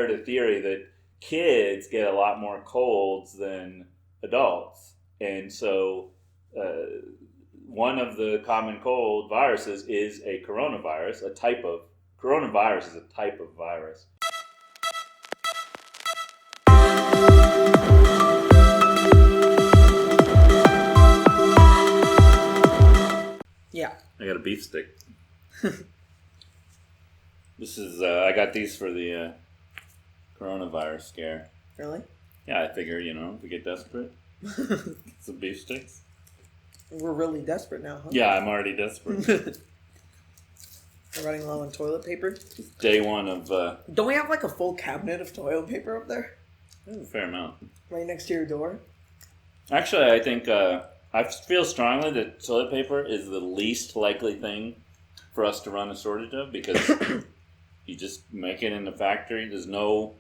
heard a theory that kids get a lot more colds than adults. And so one of the common cold viruses is a coronavirus, coronavirus is a type of virus. Yeah. I got a beef stick. I got these for the coronavirus scare. Really? Yeah, I figure, if we get desperate, get some beef sticks. We're really desperate now, huh? Yeah, I'm already desperate. We're running low on toilet paper. Day one of... Don't we have like a full cabinet of toilet paper up there? a fair amount. Right next to your door? Actually, I think... I feel strongly that toilet paper is the least likely thing for us to run a shortage of because you just make it in the factory. There's no...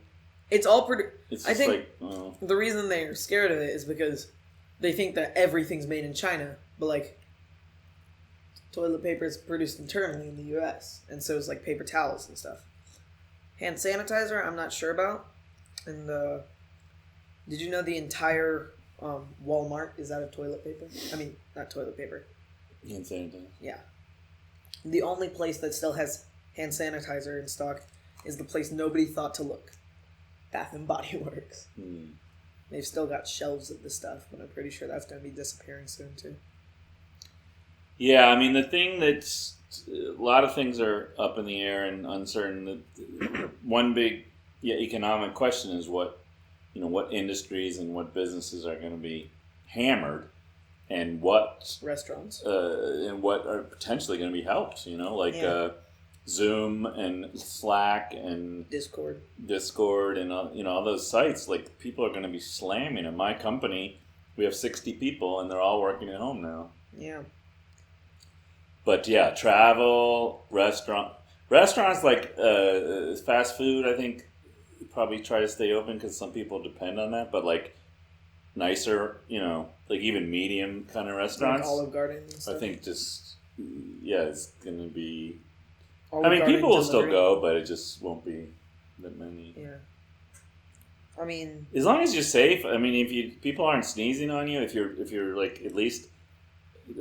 It's all pretty... It's I just think like... the reason they're scared of it is because they think that everything's made in China, but like toilet paper is produced internally in the U.S. and so is like paper towels and stuff. Hand sanitizer, I'm not sure about. And did you know the entire Walmart is out of toilet paper? I mean, not toilet paper. Hand sanitizer. Yeah. The only place that still has hand sanitizer in stock is the place nobody thought to look. Bath and Body Works. They've still got shelves of the stuff, but I'm pretty sure that's going to be disappearing soon too. Yeah, I mean, the thing that's... A lot of things are up in the air and uncertain. One big economic question is what industries and what businesses are going to be hammered and what... Restaurants. And what are potentially going to be helped, Zoom and Slack and Discord and all those sites. Like, people are going to be slamming. At my company, we have 60 people and they're all working at home now. Yeah. But yeah, travel, restaurants like fast food, I think probably try to stay open because some people depend on that. But like nicer, like even medium kind of restaurants, like Olive Garden and stuff. I think just it's going to be. Olive people will Garden still delivery. go, but it just won't be that many. Yeah. I mean, as long as you're safe. I mean, if people aren't sneezing on you, if you're like at least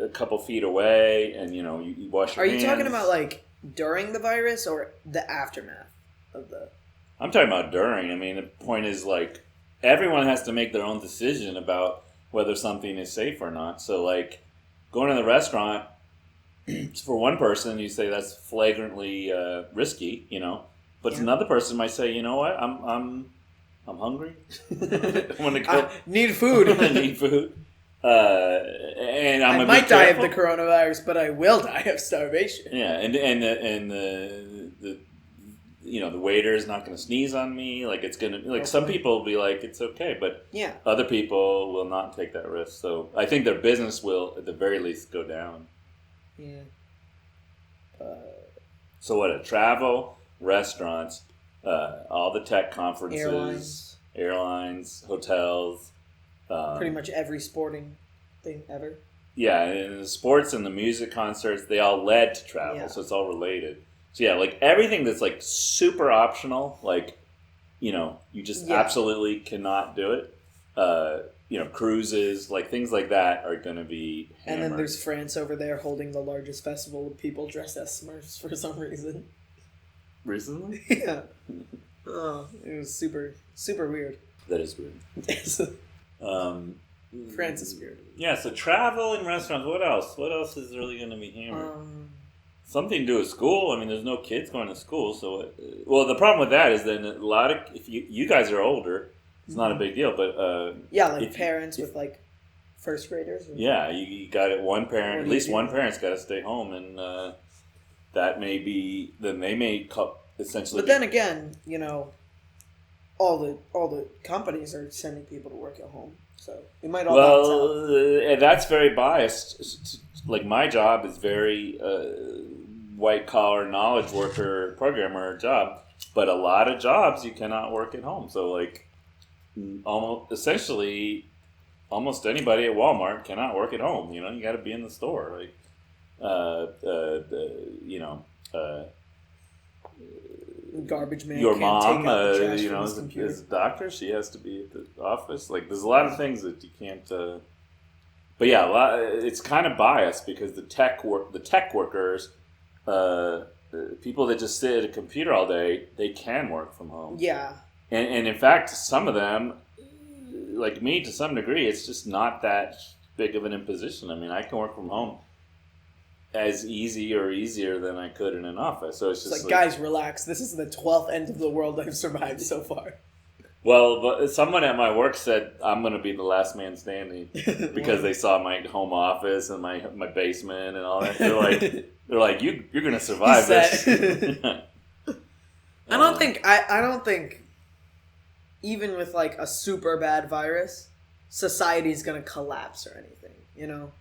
a couple feet away, and you wash your hands. Are you talking about like during the virus or the aftermath of the? I'm talking about during. I mean, the point is like everyone has to make their own decision about whether something is safe or not. So like going to the restaurant, for one person, you say that's flagrantly risky, but another person might say, you know what, I'm hungry. I want to go. Need food. I need food. And I might die of the coronavirus, but I will die of starvation. Yeah, and the waiter is not going to sneeze on me. Like it's going to some people will be like it's okay, but other people will not take that risk. So I think their business will at the very least go down. Yeah. So what? Travel, restaurants, all the tech conferences, airlines, hotels. Pretty much every sporting thing ever. Yeah, and the sports and the music concerts, they all led to travel, so it's all related. So yeah, like everything that's like super optional, like, you just absolutely cannot do it. Cruises, like things like that are going to be hammered. And then there's France over there holding the largest festival of people dressed as Smurfs for some reason. Recently? Yeah. Oh, it was super, super weird. That is weird. France is weird. Yeah, so travel and restaurants. What else? What else is really going to be hammered? Something to do with school. I mean, there's no kids going to school. So, the problem with that is then a lot of... If you guys are older, it's not a big deal. But parents with like first graders. Yeah, you got it. One parent, at least one parent's got to stay home, and that may be... Then they may essentially... But then again, all the companies are sending people to work at home, so it might all balance out. That's very biased. Like my job is very white collar knowledge worker programmer job, but a lot of jobs you cannot work at home. So like almost anybody at Walmart cannot work at home. You got to be in the store. Like, 100% Garbage man. Your can't mom, take out the trash you from know, his computer. is a doctor. She has to be at the office. Like, there's a lot of things that you can't. But yeah, it's kind of biased because the tech workers, people that just sit at a computer all day, they can work from home. Yeah. And in fact, some of them, like me, to some degree, it's just not that big of an imposition. I mean, I can work from home as easy or easier than I could in an office. So it's just like, guys, relax. This is the 12th end of the world I've survived so far. Well, but someone at my work said I'm going to be the last man standing because they saw my home office and my basement and all that. They're like, you're going to survive this. I don't think even with like a super bad virus, society's going to collapse or anything, you know?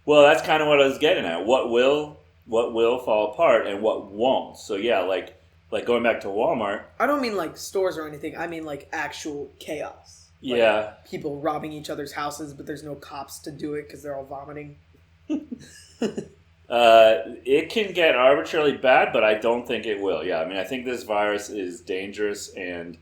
Well, that's kind of what I was getting at. What will fall apart and what won't. So yeah, like going back to Walmart. I don't mean like stores or anything. I mean like actual chaos. Like yeah. People robbing each other's houses, but there's no cops to do it because they're all vomiting. It can get arbitrarily bad, but I don't think it will. Yeah, I mean, I think this virus is dangerous and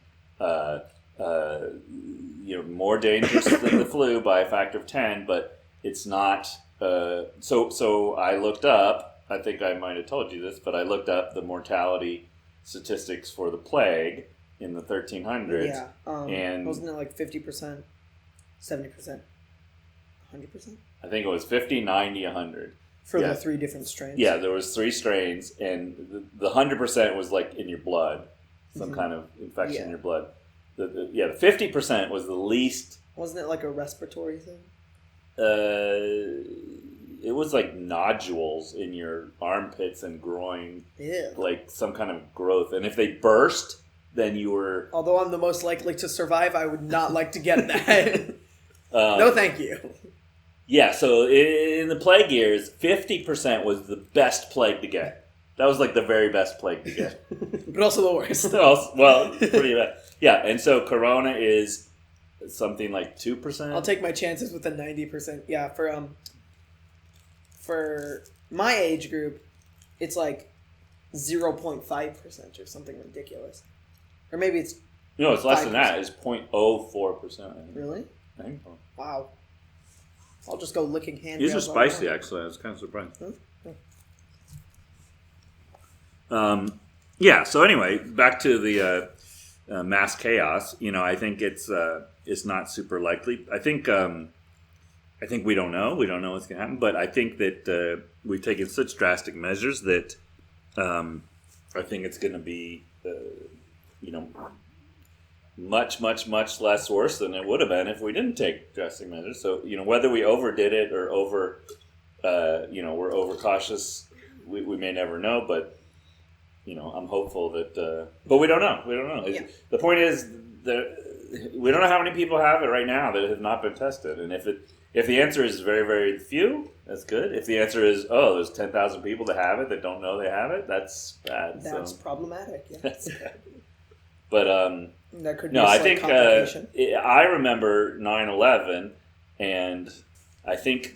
more dangerous than the flu by a factor of 10, but it's not. So I looked up. I think I might have told you this, but I looked up the mortality statistics for the plague in the 1300s. Yeah, and wasn't it like 50%, 70%, 100%? I think it was 50, 90, 100. For the 3 different strains? Yeah, there was 3 strains, and the 100% was like in your blood, some kind of infection in your blood. The 50% was the least. Wasn't it like a respiratory thing? It was like nodules in your armpits and groin. Yeah. Like some kind of growth. And if they burst, then you were... Although I'm the most likely to survive, I would not like to get that. No, thank you. Yeah, so in the plague years, 50% was the best plague to get. That was like the very best plague to get. But also the worst. Well, pretty bad. Yeah, and so Corona is something like 2%. I'll take my chances with the 90%. Yeah, for my age group, it's like 0.5% or something ridiculous. Or maybe it's... No, it's less 5%. Than that. It's 0.04%. Really? I think so. Wow. I'll just go licking hand. These are spicy, actually. I was kind of surprised. Yeah, so anyway, back to the mass chaos. You know, I think it's not super likely. I think we don't know. We don't know what's going to happen. But I think that we've taken such drastic measures that I think it's going to be, much, much, much less worse than it would have been if we didn't take drastic measures. So, whether we overdid it or we're overcautious, we may never know. But, I'm hopeful that, but we don't know. We don't know. Yeah. The point is that we don't know how many people have it right now that have not been tested. And if the answer is very, very few, that's good. If the answer is, there's 10,000 people that have it that don't know they have it, that's bad. That's problematic. Yeah. That's bad. But that could be I think I remember 9/11, and I think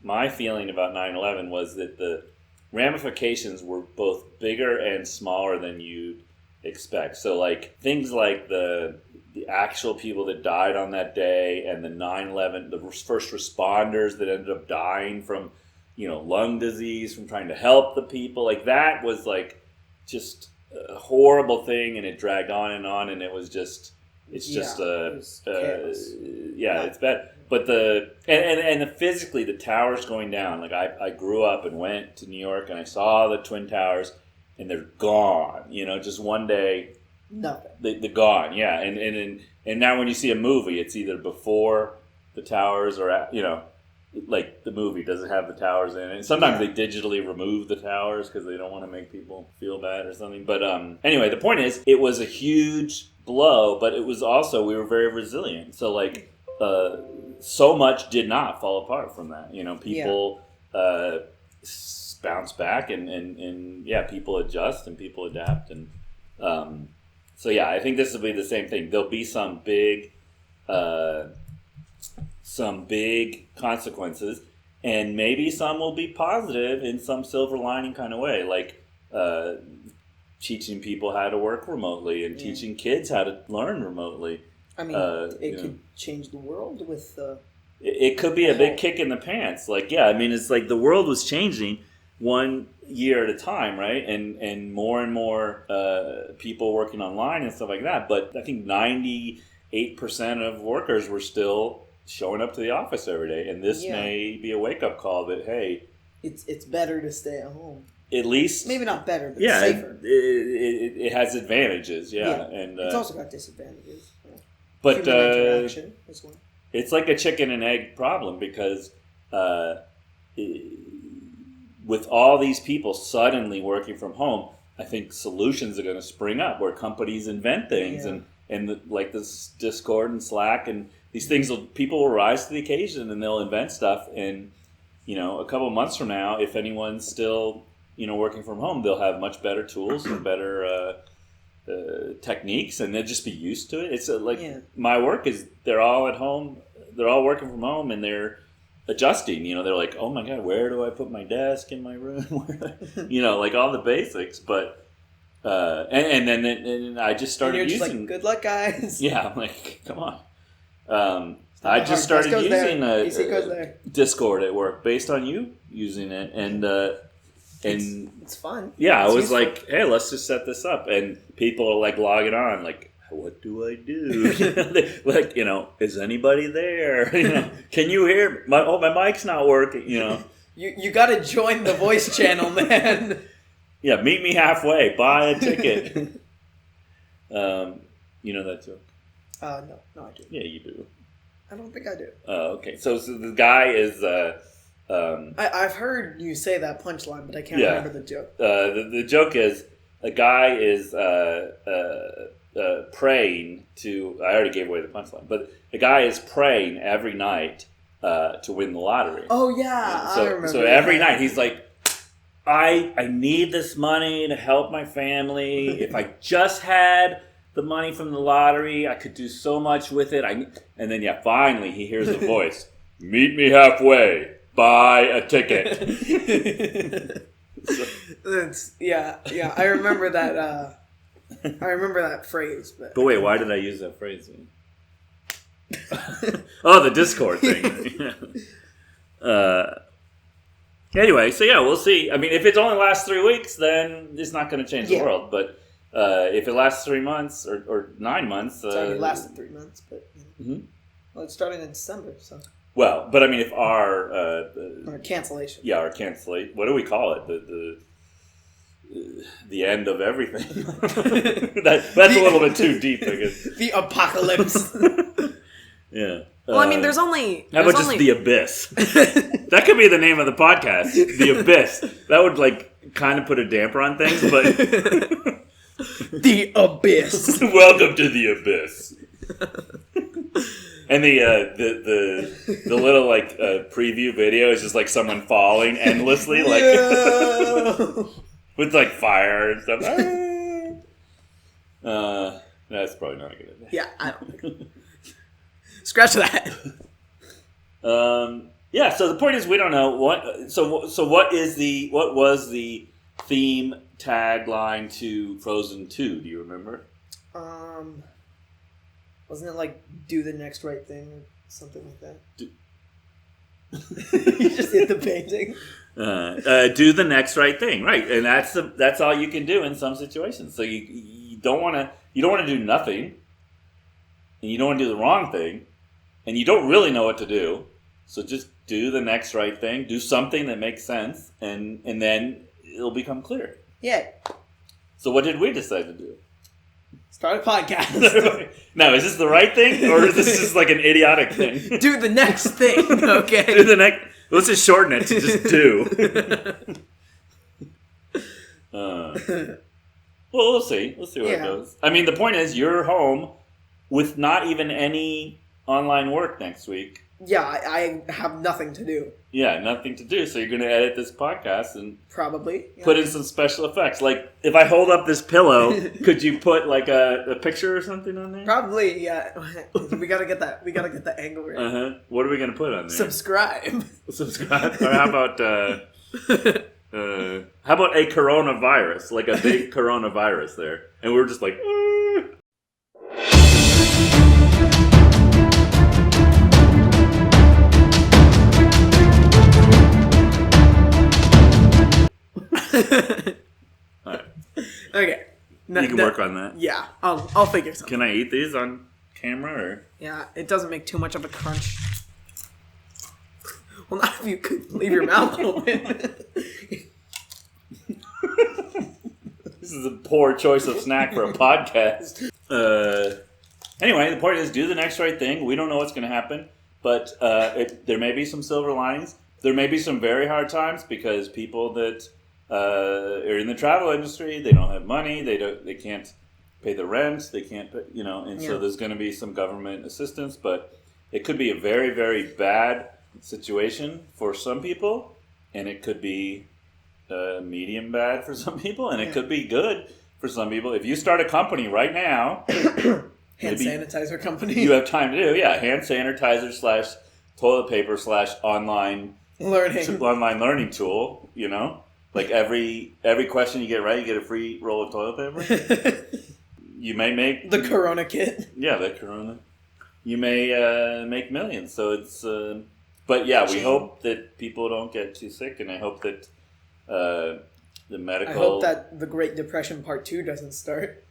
my feeling about 9/11 was that the ramifications were both bigger and smaller than you'd expect. So like things like the actual people that died on that day, and the 9/11, the first responders that ended up dying from lung disease from trying to help the people, like that was like just a horrible thing, and it dragged on, and it was just it's bad. But and physically the towers going down, like I grew up and went to New York and I saw the Twin Towers and they're gone, just one day. Nothing. They're gone, yeah. And now when you see a movie, it's either before the towers or like the movie doesn't have the towers in it. Sometimes they digitally remove the towers because they don't want to make people feel bad or something. But anyway, the point is, it was a huge blow, but it was also, we were very resilient. So like, so much did not fall apart from that. People bounce back and people adjust and people adapt. And so yeah, I think this will be the same thing. There'll be some big consequences, and maybe some will be positive in some silver lining kind of way. Like, teaching people how to work remotely and teaching kids how to learn remotely. I mean, it could change the world with. It could be a big kick in the pants. Like, I mean, it's like the world was changing one year at a time, right? And more people working online and stuff like that. But I think 98% of workers were still showing up to the office every day. And this may be a wake-up call that, hey... It's better to stay at home. At least... Maybe not better, but safer. It has advantages, And it's also got disadvantages. But human interaction as well. It's like a chicken and egg problem because with all these people suddenly working from home, I think solutions are going to spring up where companies invent things like this Discord and Slack and these things. People will rise to the occasion and they'll invent stuff. And a couple of months from now, if anyone's still working from home, they'll have much better tools and better techniques, and they'll just be used to it. It's my work is they're all at home, they're all working from home, and they're adjusting. They're like, oh my god, where do I put my desk in my room? Like all the basics. But and then I just started using. Just like, good luck, guys. Yeah, I'm like, come on. I just started using Discord at work based on you using it, and it's fun. Yeah, I was like, hey, let's just set this up. And people are like logging on, like, what do I do? Like, is anybody there? Can you hear? My mic's not working, You got to join the voice channel, man. Yeah, meet me halfway. Buy a ticket. You know that joke? No, I do. Yeah, you do. I don't think I do. Okay. So the guy is... I've heard you say that punchline, but I can't remember the joke. The joke is a guy is praying to... I already gave away the punchline. But the guy is praying every night to win the lottery. Oh, yeah. I remember. So every night he's like, I need this money to help my family. If I just had the money from the lottery, I could do so much with it. And then, finally he hears a voice. Meet me halfway. Buy a ticket. I remember that. I remember that phrase. But wait, why did I use that phrase? Oh, the Discord thing. Anyway, so we'll see. I mean, if it only lasts 3 weeks, then it's not going to change the world. But if it lasts 3 months or 9 months, it only lasted 3 months, but well, it started in December, so. Well, but I mean, if our cancellation. Yeah, our cancellation. What do we call it? The end of everything. That's a little bit too deep, I guess. The apocalypse. Yeah. Well, I mean, there's only... How about just The Abyss? That could be the name of the podcast. The Abyss. That would, kind of put a damper on things, but... The Abyss. Welcome to The Abyss. And the little, preview video is just, someone falling endlessly, with, fire and stuff. That's probably not a good idea. Yeah, I don't think Scratch that. So the point is, we don't know what. So what was the theme tagline to Frozen 2? Do you remember? Wasn't it do the next right thing or something like that? You just hit the painting. Do the next right thing, right? And that's all you can do in some situations. So you don't want to do nothing, and you don't want to do the wrong thing. And you don't really know what to do, so just do the next right thing. Do something that makes sense, and then it'll become clear. Yeah. So what did we decide to do? Start a podcast. Now, is this the right thing, or is this just an idiotic thing? Do the next thing, okay? Do the next... Let's just shorten it to just do. Well, we'll see. We'll see where it goes. I mean, the point is, you're home with not even any... online work next week. Yeah, I have nothing to do. Yeah, nothing to do. So you're going to edit this podcast and probably put in some special effects. If I hold up this pillow, could you put a picture or something on there? Probably, yeah. We gotta get that. We gotta get the angle right. What are we going to put on there? Subscribe. Or how about How about a coronavirus? Like a big coronavirus there. And we were just like, Alright. Okay. You can work on that. Yeah, I'll figure something. Can I eat these on camera? Or? Yeah, it doesn't make too much of a crunch. Well, not if you could leave your mouth open. This is a poor choice of snack for a podcast. Anyway, the point is, do the next right thing. We don't know what's going to happen, but there may be some silver linings. There may be some very hard times because people that are in the travel industry, they don't have money. They can't pay the rent. They can't, so there's going to be some government assistance, but it could be a very, very bad situation for some people, and it could be medium bad for some people, and it could be good for some people. If you start a company right now, hand sanitizer company, you have time to do hand sanitizer / toilet paper / online learning tool. Like every question you get right, you get a free roll of toilet paper. You may make the Corona kit. Yeah, the Corona. You may make millions. So it's. But yeah, we hope that people don't get too sick, and I hope that the medical. I hope that the Great Depression Part 2 doesn't start.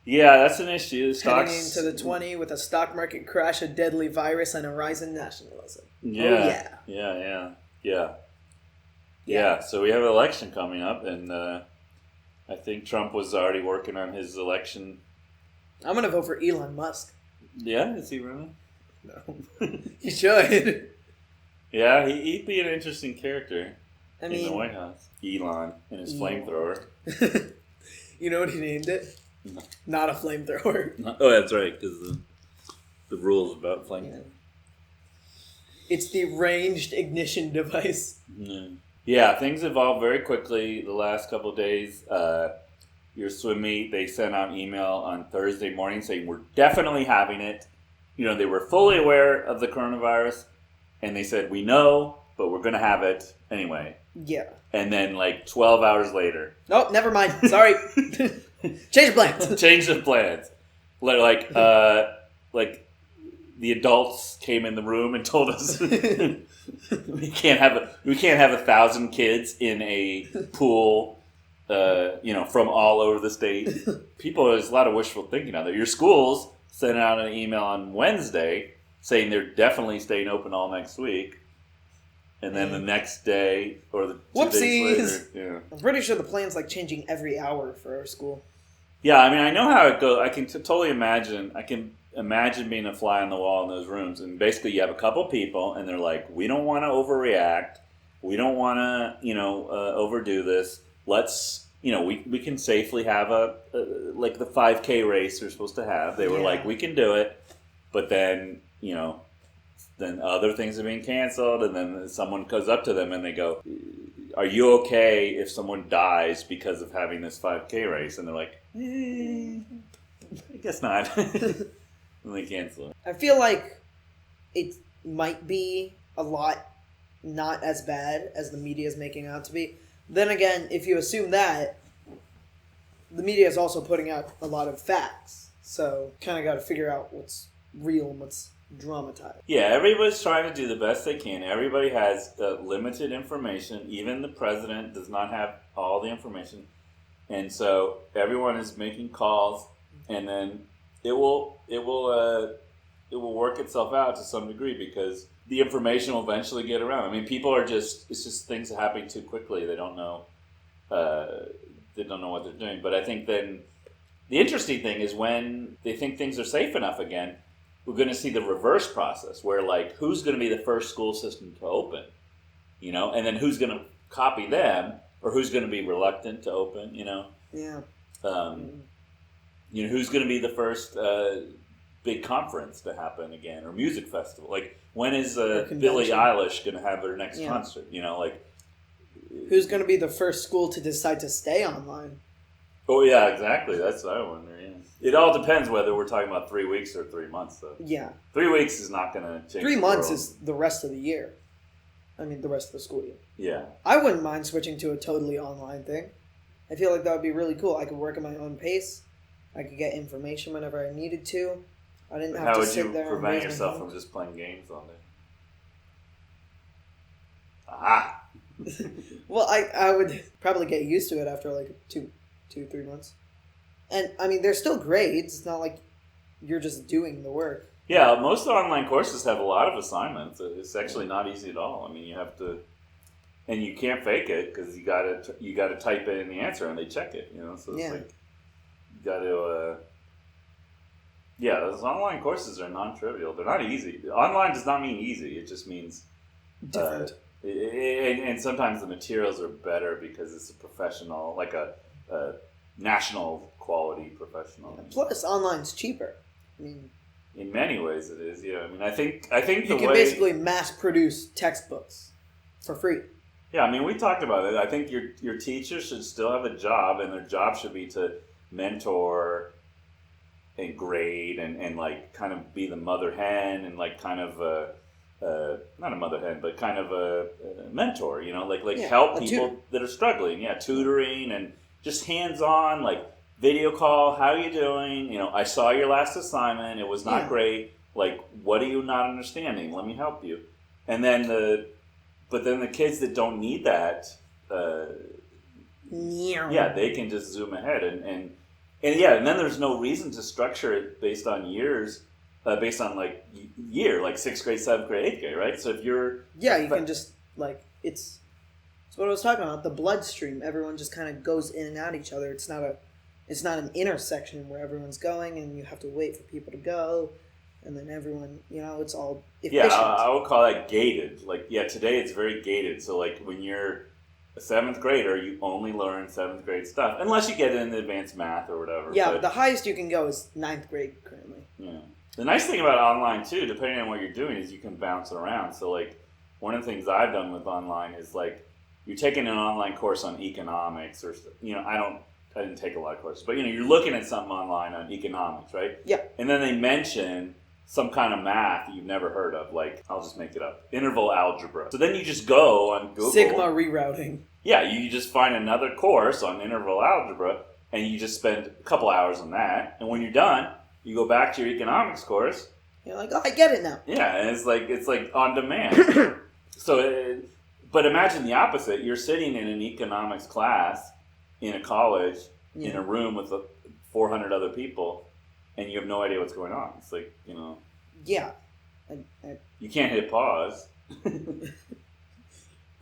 Yeah, that's an issue. Stocks heading into the 20 with a stock market crash, a deadly virus, and a rise in nationalism. Yeah. Oh, yeah. So we have an election coming up, and I think Trump was already working on his election. I'm gonna vote for Elon Musk. Yeah, is he running? No, he should. Yeah, he'd be an interesting character in the White House. Elon and his flamethrower. You know what he named it? No. Not a flamethrower. Oh, that's right, because the rules about flamethrower. It's the ranged ignition device. Yeah, things evolved very quickly the last couple of days. Your swim meet, they sent out an email on Thursday morning saying we're definitely having it. They were fully aware of the coronavirus, and they said, we know, but we're going to have it anyway. Yeah. And then 12 hours later. Oh, never mind. Sorry. Change plans. Change the plans. The adults came in the room and told us we can't have 1,000 kids in a pool, from all over the state. There's a lot of wishful thinking out there. Your schools sent out an email on Wednesday saying they're definitely staying open all next week. And then the next day, or the 2 days later. I'm pretty sure the plan's changing every hour for our school. Yeah, I mean, I know how it goes. I can totally imagine. I can imagine being a fly on the wall in those rooms. And basically, you have a couple people, and they're like, we don't want to overreact. We don't want to, overdo this. Let's, we can safely have the 5K race they're supposed to have. They were like, we can do it. But then, then other things are being canceled, and then someone goes up to them and they go, are you okay if someone dies because of having this 5K race? And they're like, I guess not. And they cancel it. I feel like it might be a lot not as bad as the media is making out to be. Then again, if you assume that, the media is also putting out a lot of facts. So kind of got to figure out what's real and what's dramatized. Yeah, everybody's trying to do the best they can. Everybody has limited information. Even the president does not have all the information. And so everyone is making calls, and then it will work itself out to some degree because the information will eventually get around. I mean, people are it's just things are happening too quickly. They don't know what they're doing. But I think then the interesting thing is when they think things are safe enough again, we're going to see the reverse process where who's going to be the first school system to open, and then who's going to copy them or who's going to be reluctant to open, Yeah. Who's going to be the first big conference to happen again or music festival? When is Billie Eilish going to have her next concert? Who's going to be the first school to decide to stay online? Oh, yeah, exactly. That's what I wonder, yeah. It all depends whether we're talking about 3 weeks or 3 months, though. Yeah. 3 weeks is not going to change 3 months is the rest of the year. the rest of the school year. Yeah. I wouldn't mind switching to a totally online thing. I feel like that would be really cool. I could work at my own pace. I could get information whenever I needed to. I didn't have to sit there. How would you prevent yourself from just playing games all day? Aha! Well, I would probably get used to it after like 3 months. And, there's still grades. It's not like you're just doing the work. Yeah, most online courses have a lot of assignments. It's actually not easy at all. You have to, and you can't fake it because you gotta type in the answer and they check it. So it's like you got to. Yeah, those online courses are non-trivial. They're not easy. Online does not mean easy. It just means different. And sometimes the materials are better because it's a professional, like a national quality professional. Yeah, plus, online's cheaper. In many ways, it is. Yeah, I think you can basically mass produce textbooks for free. Yeah, we talked about it. I think your teacher should still have a job, and their job should be to mentor and grade and like kind of be the mother hen and like kind of not a mother hen, but kind of a mentor. Help people that are struggling. Yeah, tutoring and just hands on like. Video call, how are you doing? I saw your last assignment. It was not great. Like, what are you not understanding? Let me help you. And then the kids that don't need that, they can just zoom ahead and then there's no reason to structure it based on years, based on like year, like 6th grade, 7th grade, 8th grade, right? So if you're you can just like it's what I was talking about. The bloodstream, everyone just kind of goes in and out each other. It's not an intersection where everyone's going and you have to wait for people to go, and then everyone, it's all efficient. Yeah, I would call that gated. Like, today it's very gated. So, like, when you're a 7th grader, you only learn 7th grade stuff, unless you get into advanced math or whatever. Yeah, the highest you can go is 9th grade currently. Yeah. The nice thing about online, too, depending on what you're doing, is you can bounce it around. So, like, one of the things I've done with online is, like, you're taking an online course on economics or, I didn't take a lot of courses, but you're looking at something online on economics, right? Yeah. And then they mention some kind of math that you've never heard of, like, I'll just make it up, interval algebra. So then you just go on Google. Sigma rerouting. Yeah, you just find another course on interval algebra, and you just spend a couple hours on that. And when you're done, you go back to your economics course. You're like, oh, I get it now. Yeah, and it's like on demand. But imagine the opposite. You're sitting in an economics class in a college, in a room with 400 other people, and you have no idea what's going on. It's like, Yeah. You can't hit pause.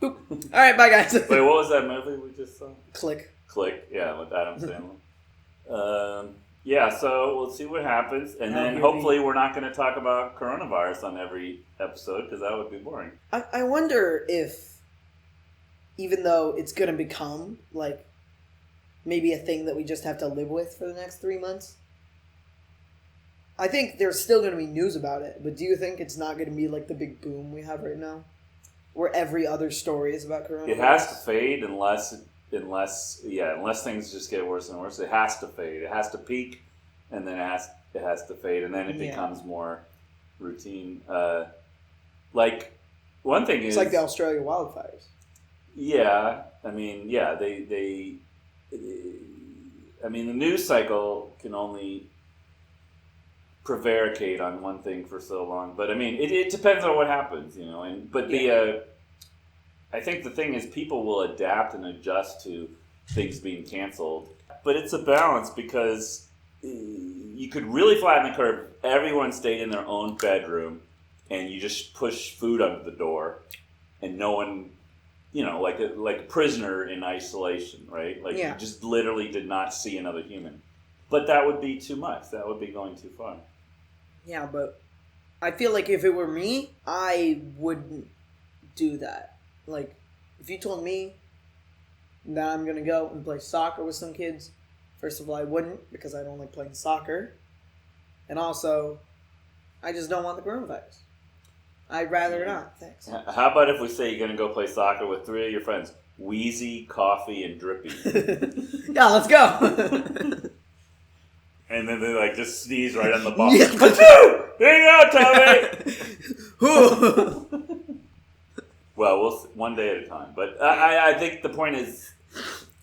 Boop. All right, bye, guys. Wait, what was that movie we just saw? Click, yeah, with Adam Sandler. So we'll see what happens. And then here hopefully we're not going to talk about coronavirus on every episode, because that would be boring. I wonder if, even though it's going to become, like, maybe a thing that we just have to live with for the next 3 months. I think there's still going to be news about it, but do you think it's not going to be like the big boom we have right now? Where every other story is about coronavirus? It has to fade unless things just get worse and worse. It has to fade. It has to peak, and then it has to fade, and then it becomes more routine. One thing is... It's like the Australia wildfires. Yeah. The news cycle can only prevaricate on one thing for so long. But, it depends on what happens, I think the thing is people will adapt and adjust to things being canceled. But it's a balance because you could really flatten the curve. Everyone stayed in their own bedroom and you just push food under the door and no one... like a prisoner in isolation, right? You just literally did not see another human. But that would be too much. That would be going too far. Yeah, but I feel like if it were me, I wouldn't do that. Like, if you told me that I'm going to go and play soccer with some kids, first of all, I wouldn't, because I don't like playing soccer. And also, I just don't want the coronavirus. I'd rather not, thanks. How about if we say you're going to go play soccer with 3 of your friends? Wheezy, Coffee, and Drippy. Yeah, let's go. And then they just sneeze right on the ball. Yeah. Here you go, Toby! Well, one day at a time. But I think the point is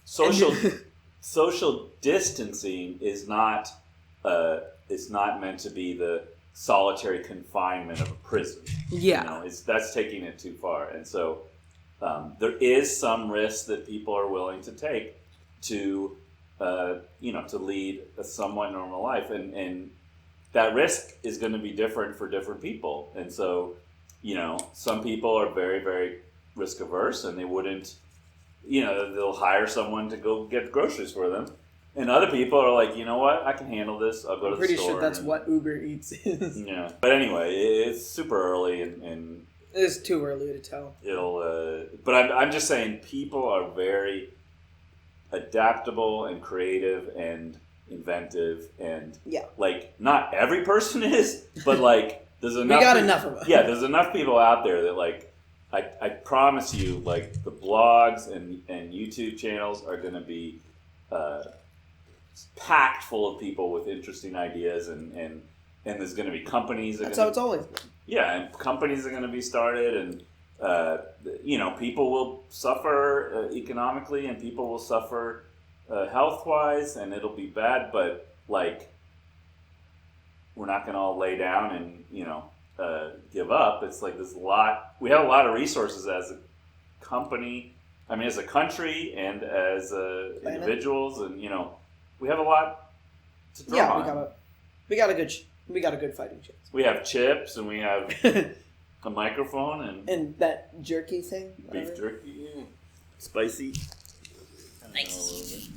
social distancing is not meant to be the solitary confinement of a prison. Yeah. That's taking it too far. And so there is some risk that people are willing to take to lead a somewhat normal life. And that risk is going to be different for different people. And so, some people are very, very risk averse and they wouldn't, they'll hire someone to go get groceries for them. And other people are like, you know what, I can handle this. I'll go to the store. I'm pretty sure that's what Uber Eats is. Yeah. But anyway, it's super early and it is too early to tell. But I'm just saying people are very adaptable and creative and inventive and not every person is, but there's enough. We got enough of them. Yeah, there's enough people out there that I promise you the blogs and YouTube channels are going to be packed full of people with interesting ideas and there's going to be companies. That's how it's always been. Yeah, and companies are going to be started and people will suffer economically and people will suffer health-wise and it'll be bad, but we're not going to all lay down and give up. It's there's a lot. We have a lot of resources as a company. I mean, as a country and as individuals, and we have a lot to draw on. We got a good fighting chance. We have chips and we have a microphone and that jerky thing. Beef jerky, spicy. Nice.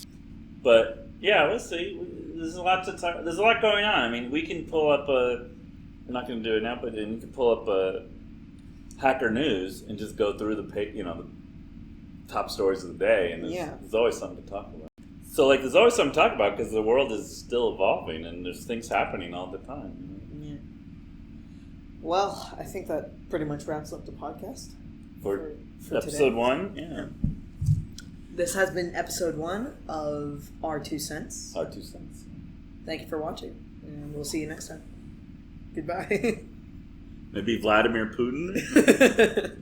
But yeah, we'll see. There's a lot to talk. There's a lot going on. I mean, we can pull up I'm not going to do it now, but we can pull up Hacker News and just go through the top stories of the day, and there's always something to talk about. So there's always something to talk about because the world is still evolving and there's things happening all the time. Yeah. Well, I think that pretty much wraps up the podcast for episode today. 1. Yeah. This has been episode 1 of Our 2 Cents. Our 2 cents. Thank you for watching, and we'll see you next time. Goodbye. Maybe Vladimir Putin.